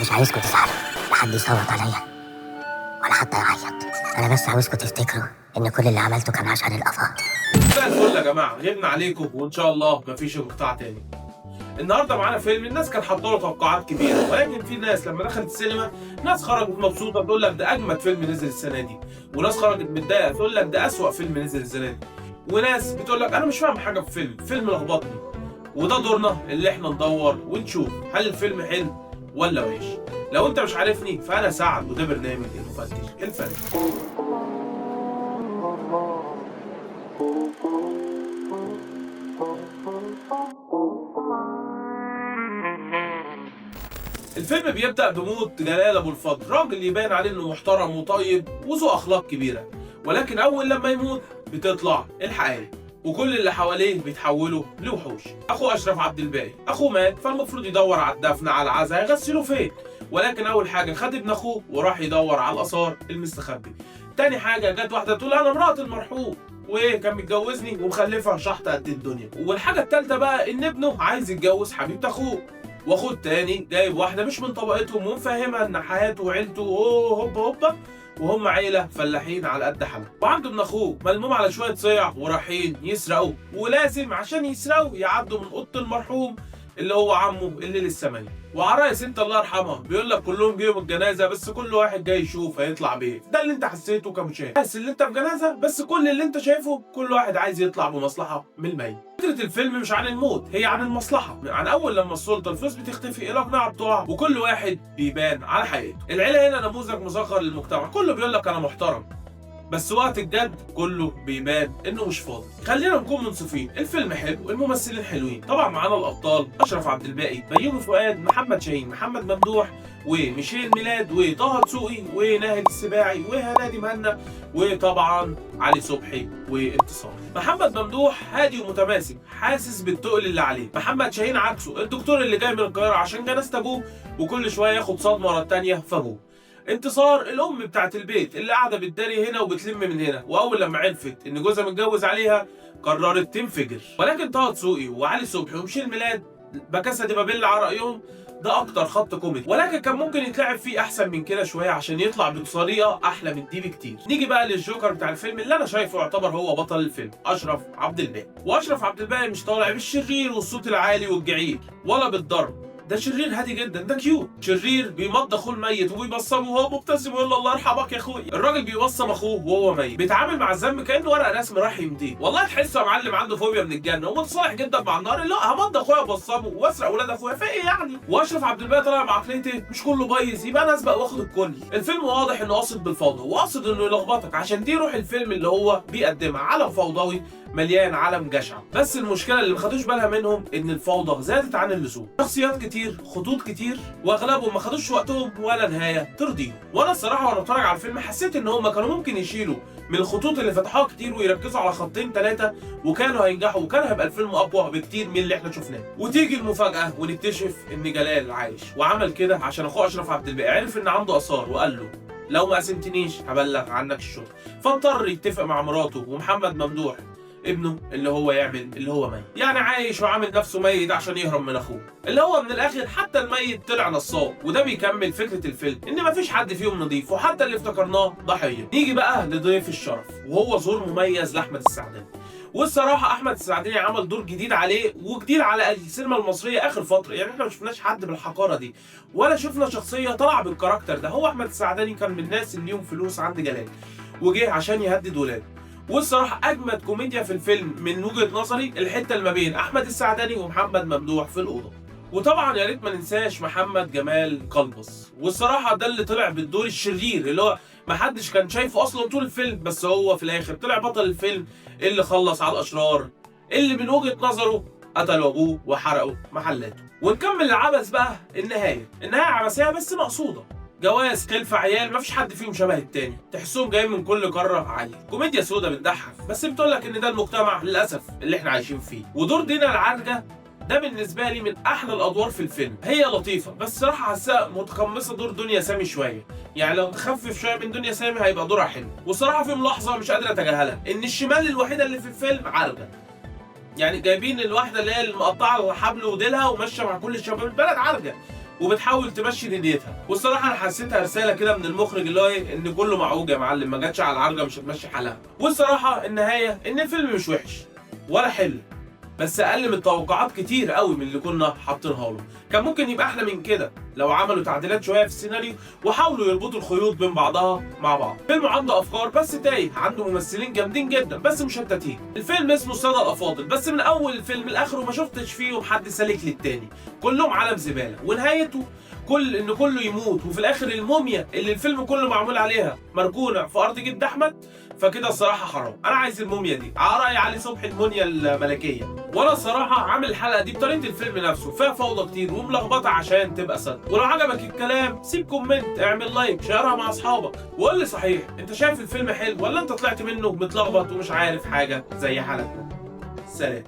مش عايزكم تزعلوا لحد يصوت عليا ولا حتى يعيط. انا بس عاوزكم تفتكروا ان كل اللي عملته كان عشان الافاضل. مساء الفل يا جماعه، غبنا عليكم وان شاء الله مفيش انقطاع تاني. النهارده معانا فيلم الناس كان حاطه له توقعات كبيره، ولكن في ناس لما دخلت السينما ناس خرجت مبسوطه تقول لك ده اجمد فيلم نزل السنه دي، وناس خرجت متضايقه تقول لك ده اسوأ فيلم نزل السنه دي، وناس بتقول لك انا مش فاهم حاجه في فيلم لخبطني. وده دورنا اللي احنا ندور ونشوف هل الفيلم حلو ولا وحش. لو انت مش عارفني فانا سعد وده برنامج المفتش الفني. الفيلم بيبدأ بموت جلال أبو الفضل، راجل يبان عليه إنه محترم وطيب وذو أخلاق كبيرة، ولكن أول لما يموت بتطلع الحقيقة وكل اللي حواليه بيتحولوا لوحوش. أخوه أشرف عبد الباقي أخوه مات، فالمفروض يدور على الدفن على العزا يغسله فين، ولكن أول حاجة خد ابن أخوه وراح يدور على الآثار المستخبي. تاني حاجة جت واحدة تقول أنا مرات المرحوم وكان متجوزني ومخلفة شحطة قد الدنيا. والحاجة التالتة بقى إن ابنه عايز يتجوز حبيبة أخوه، واخوه التاني جايب واحده مش من طبقتهم ومفهمها ان حياته وعيلته هوبا هوبا وهم عيله فلاحين على قد حالهم. وعنده ابن اخوه ملموم على شويه صيع ورايحين يسرقوا، ولازم عشان يسرقوا يعدوا من اوضه المرحوم اللي هو عمه اللي لسه ميت. وعرايس انت الله يرحمها بيقول لك كلهم جايوا من الجنازه بس كل واحد جاي يشوف هيطلع بايه. ده اللي انت حسيته كمشاهد، بس اللي انت في جنازه بس كل اللي انت شايفه كل واحد عايز يطلع بمصلحه من الميت. فكره الفيلم مش عن الموت، هي عن المصلحه، عن اول لما السلطه الفلوس بتختفي الاقناع بتقع وكل واحد بيبان على حقيقته. العيله هنا نموذج مسخر للمجتمع، كله بيقول لك انا محترم بس وقت الجد كله بيبان انه مش فاضي. خلينا نكون منصفين، الفيلم حلو، الممثلين حلوين، طبعا معانا الابطال اشرف عبد الباقي، بيومي فؤاد، محمد شاهين، محمد ممدوح، وميشيل ميلاد، وطه دسوقي، وناهد السباعي، وهنادي مهنا، وطبعا علي صبحي وانتصار. محمد ممدوح هادي ومتماسك حاسس بالتقل اللي عليه. محمد شاهين عكسه، الدكتور اللي جاي من القاهره عشان جنازة ابوه وكل شويه ياخد صدمه ورا الثانيه في ابوه. انتصار الام بتاعت البيت اللي قاعده بتداري هنا وبتلم من هنا، واول لما عرفت ان جوزها متجوز عليها قررت تنفجر. ولكن طه دسوقي وعلي صبحي وميشيل ميلاد بكاسة دي بابيل على رايهم ده اكتر خط كوميدي، ولكن كان ممكن يتلعب فيه احسن من كده شويه عشان يطلع بطريقه احلى من دي بكتير. نيجي بقى للجوكر بتاع الفيلم اللي انا شايفه يعتبر هو بطل الفيلم، اشرف عبد الباقي. واشرف عبد الباقي مش طالع بالشرير والصوت العالي والجعير ولا بالضرب، ده شرير هادي جدا، ده كيوت. شرير بيمض اخوه الميت وبيبصمه وهو مبتسم ويقول له الله يرحمك يا اخويا. الراجل بيبصم اخوه وهو ميت، بيتعامل مع الذنب كانه ورقه رسم راح يمضيه. والله تحسه يا معلم عنده فوبيا من الجنه ومتصالح جدا مع النار، لا همض اخويا وابصمه واسرق اولاد اخويا في ايه يعني. واشرف عبد الباقي طالع بعقليه مش كله بايظ يبقى انا اسبق واخد الكل. الفيلم واضح انه قاصد بالفوضى وقاصد انه يلخبطك، عشان دي روح الفيلم اللي هو بيقدمها، عالم فوضوي مليان عالم جشع. بس المشكله اللي ما خدوش بالها منهم ان الفوضى زادت عن اللزوم، شخصيات كتير، خطوط كتير، واغلبهم ما خدوش وقتهم ولا نهايه ترضيهم. وانا الصراحه وانا بتفرج على الفيلم حسيت ان هم كانوا ممكن يشيلوا من الخطوط اللي فتحوها كتير ويركزوا على خطين ثلاثه وكانوا هينجحوا وكان هيبقى الفيلم اقوى بكتير من اللي احنا شفناه. وتيجي المفاجاه ونكتشف ان جلال عايش، وعمل كده عشان اخوه اشرف عبد الباقي عرف ان عنده اثار وقال له لو ما قسمتنيش هبلغ عنك الشغل، فاضطر يتفق مع مراته ومحمد ممدوح ابنه اللي هو يعمل اللي هو ميت، يعني عايش وعامل نفسه ميت عشان يهرب من اخوه اللي هو من الاخر حتى الميت طلع نصاب. وده بيكمل فكره الفيلم ان مفيش حد فيهم نظيف وحتى اللي افتكرناه ضحيه. نيجي بقى لضيف الشرف وهو ظهور مميز لاحمد السعداني. والصراحه احمد السعداني عمل دور جديد عليه وجديد على السينما المصريه اخر فتره، يعني احنا ما شفناش حد بالحقاره دي ولا شفنا شخصيه طالعه بالكاركتر ده. هو احمد السعداني كان من الناس اللي ليهم فلوس عند جلال وجه عشان يهدد ولاده. والصراحه اجمد كوميديا في الفيلم من وجهه نظري الحته اللي ما بين احمد السعداني ومحمد ممدوح في الاوضه. وطبعا يا ريت ما ننساش محمد جمال قلبص، والصراحه ده اللي طلع بالدور الشرير اللي هو ما حدش كان شايفه اصلا طول الفيلم، بس هو في الاخر طلع بطل الفيلم اللي خلص على الاشرار اللي من وجهه نظره قتلوا ابوه وحرقوا محلاته. ونكمل العبث بقى. النهايه عبثيه بس مقصوده، جواز خلف عيال مفيش حد فيهم شبه التاني، تحسهم جايين من كل قاره عيل، كوميديا سودا بتضحك بس بتقول لك ان ده المجتمع للاسف اللي احنا عايشين فيه. ودور دينا العرجه ده بالنسبه لي من احلى الادوار في الفيلم، هي لطيفه بس صراحه حاساها متقمصه دور دنيا سامي شويه، يعني لو تخفف شويه من دنيا سامي هيبقى دورها حلو. وصراحه في ملاحظه مش قادر اتجاهلها، ان الشمال الوحيده اللي في الفيلم عرجه، يعني جايبين الواحده اللي هي المقطعه حبل وديلها وماشيه مع كل الشباب البلد عرجه، وبتحاول تمشي دنيتها. والصراحه انا حسيتها رساله كده من المخرج اللي هو ايه، ان كله معوج يا معلم، ما جاتش على العرجه مش هتمشي حالها. والصراحه النهايه ان الفيلم مش وحش ولا حلو، بس اقل من التوقعات كتير قوي من اللي كنا حاطينها له. كان ممكن يبقى احلى من كده لو عملوا تعديلات شويه في السيناريو وحاولوا يربطوا الخيوط بين بعضها مع بعض. فيلم عنده افكار بس تايه، عنده ممثلين جامدين جدا بس مشتتين. الفيلم اسمه السادة الافاضل، بس من اول الفيلم لاخره ما شفتش فيهم حد سالك للتاني، كلهم عالم زباله. ونهايته كله يموت، وفي الاخر الموميا اللي الفيلم كله معمول عليها مركونه في ارض جد احمد. فكده الصراحه حرام، انا عايز الموميا دي على راي علي صبحي الموميا الملكيه. وانا الصراحه عامل الحلقه دي بطريقه الفيلم نفسه، فيها فوضى كتير وملخبطه عشان تبقى سهل. ولو عجبك الكلام سيب كومنت، اعمل لايك، شيرها مع اصحابك، وقول لي صحيح انت شايف الفيلم حلو ولا انت طلعت منه متلخبط ومش عارف حاجه زي حالتنا. سلام.